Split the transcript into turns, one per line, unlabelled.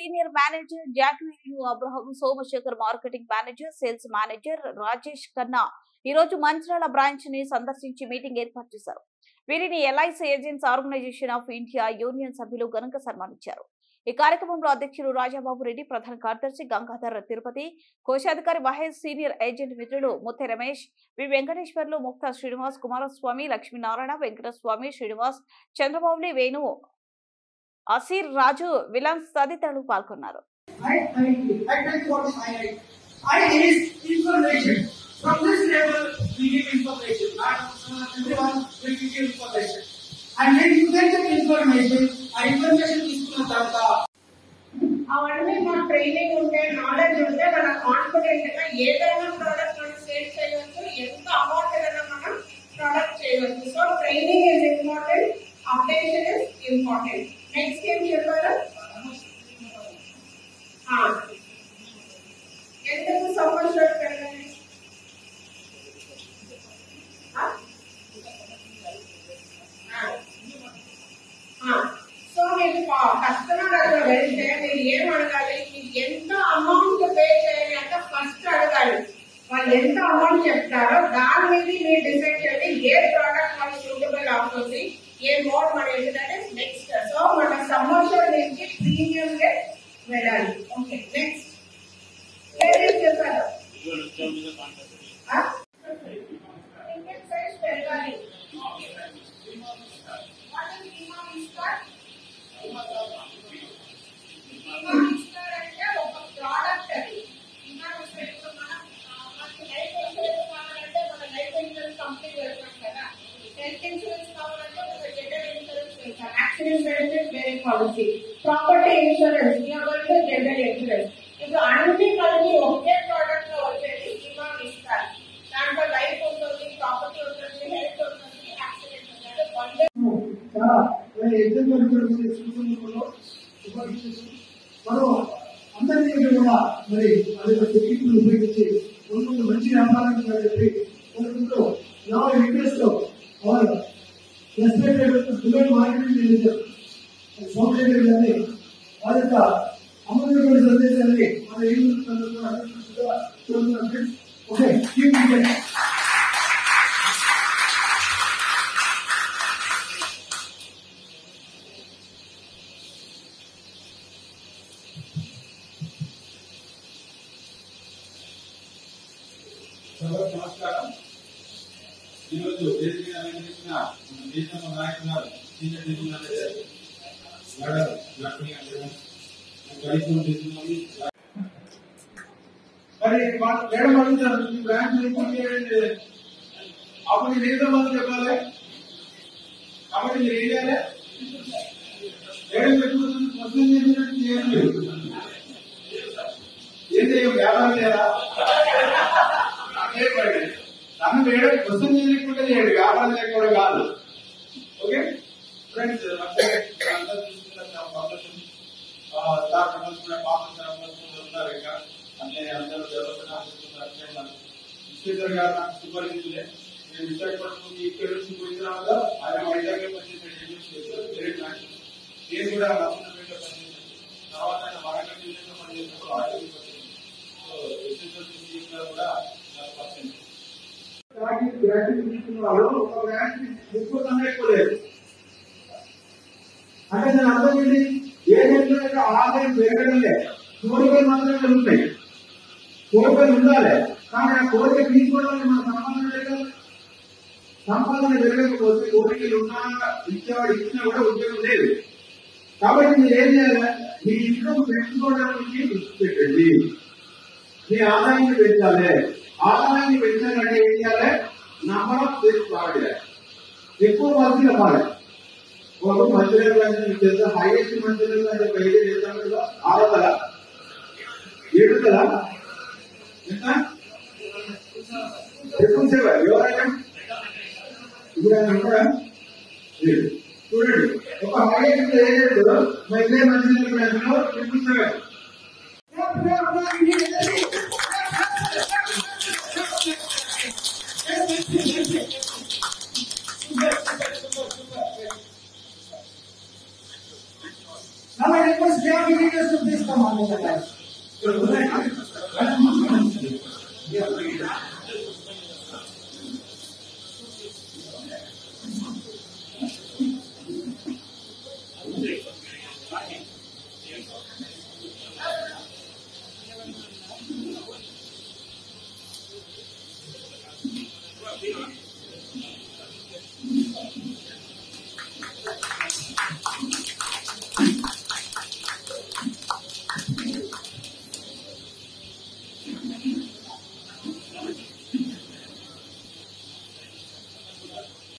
Senior manager Jacquin Abraham, Somasekhar marketing manager, sales manager Rajesh Khanna ఈ రోజు Mancherial branch ని సందర్శించి మీటింగ్ ఏర్పాటు చేశారు. వీరిని LIC agents organisation of India union సభ్యులు ఘనంగా సన్మానించారు. ఈ కార్యక్రమంలో అధ్యక్షులు రాజాబాబు రెడ్డి, ప్రధాన కార్యదర్శి గంగాధర్ తిరుపతి, కోశాధికారి మహేష్, సీనియర్ ఏజెంట్ మిత్రులు ముత్తె రమేష్, వి వెంకటేశ్వర్లు, ముక్తా శ్రీనివాస్, కుమారస్వామి, లక్ష్మీనారాయణ, వెంకటస్వామి, శ్రీనివాస్, చంద్రబాబు, వేణు, అసీర్, రాజు, విలాన్స్ తదితరులు పాల్గొన్నారు.
From this level, we give information. Not everyone will give information. And when you get the information is data.
అవన్నీ మన ట్రైనింగ్ ఉంటే, నాలెడ్జ్ ఉంటే, మన కాన్ఫిడెంట్ గా ఏదైనా ప్రోడక్ట్ మనం సేల్ చేయవచ్చు, ఎంత అమౌంట్ అయినా మనం ప్రోడక్ట్ చేయవచ్చు. So training is important, updation is important. Next ఏం చెప్పారు? ఎందుకు సంవత్సరం పెరగాలి? సో మీకు కస్టమర్ దగ్గర వెళ్తే మీరు ఏం అడగాలి? మీకు ఎంత అమౌంట్ పే చేయాలి అంటే ఫస్ట్ అడగాలి. వాళ్ళు ఎంత అమౌంట్ చెప్తారో దాని మీద మీరు డిసైడ్ చేయండి ఏ ప్రోడక్ట్ మనకి సూటబుల్ అవుతుంది, ఏ మోడ్ మన ఏంటంటే నెక్స్ట్. సో మన సమోషల్ నుంచి ప్రీమియం గా వెళ్ళాలి. ఓకే, నెక్స్ట్ ఏం చెప్పారు? సైజ్ పెరగాలి. Policy, property insurance, general insurance, ఇప్పుడు అన్ని కలిపి ఒకే ప్రోడక్ట్ లో వచ్చేది బీమా ఇస్తారు. దాంట్లో లైఫ్ ఉంటుంది, ప్రాపర్టీ ఉంటుంది, హెల్త్ ఉంటుంది, యాక్సిడెంట్ ఉంటుంది.
మనం అందరినీ కూడా మరి అది టెక్నిక్లు ఉపయోగించి మంచి వ్యాపారం చెప్పి అనుకుంటూ నా రిక్వెస్ట్ వారు రెస్పెక్టెడ్ మార్కెటింగ్ మేనేజర్ సోమశేఖర్ గారిని వారి యొక్క అమూల్యమైన సందేశాన్ని మన ఓకే
నమస్కారం. ఈరోజు వేదిక అలంకరించిన దేశంలో నాయకున్నారు senior division manager madam Lakshmi
మరి మేడం అడుగుతారు బ్రాంచ్ అప్పుడు మీరు ఏదో మంది చెప్పాలి. కాబట్టి మీరు ఏం చేయాలి? మేడం పెట్టుకుంటుంది ఏం చేయ వ్యాపారం లేదా? నన్ను మేడం క్వశ్చన్ చేయకుండా చేయండి, వ్యాపారం చేయకుండా కాదు. ఓకే ఫ్రెండ్స్, ఉన్నారు ఇంకా అంటే అందరూ విశ్వేశ్వర్ గారు నాకు సుపరిచితులే. నేను విశాఖపట్నం ఇక్కడ నుంచి పోయిన తర్వాత ఆయన వైజాగ్ పనిచేశాను, నేను కూడా నర్సంపేటలో పనిచేశాను. తర్వాత ఆయన వరంగల్ జిల్లాలో పనిచేసినప్పుడు ఆర్టీసీ విశ్వేశ్వర్ కూడా అంటే నేను అర్థం ఏంటి? ఏదైతే ఆదాయం పెరగడంలే, కోరికలు మాత్రమే ఉంటాయి. కోరికలు ఉండాలి, కానీ ఆ కోరిక తీసుకోవడానికి మన సంపాదన పెరగాలి. సంపాదన పెరగకపోతే కోరికలు ఉన్నా ఇచ్చేవాడు ఇచ్చినా కూడా ఉద్యోగం లేదు. కాబట్టి మీరు ఏం చేయాలి? మీ ఇన్కమ్ పెంచుకోవడానికి దృష్టి పెట్టండి. మీ ఆదాయాన్ని పెంచాలి. ఆదాయాన్ని పెంచాలంటే ఏం చేయాలి? నంబర్ ఆఫ్ సేల్స్ బాగా ఎక్కువ మంది ఇవ్వాలి. ఒక మంచిర్యాల హైయెస్ట్ మంచిర్యాల 5 చేస్తాం కదా, 6 కదా 7 కదా, ఎంత ఎక్కువ సేవ ఎవరైనా ఇప్పుడు ఆయన కూడా చూడండి. ఒక హైయెస్ట్ ఏజెంట్ ఇదే Mancherial 27. Now I request
they have immediate this come on the life.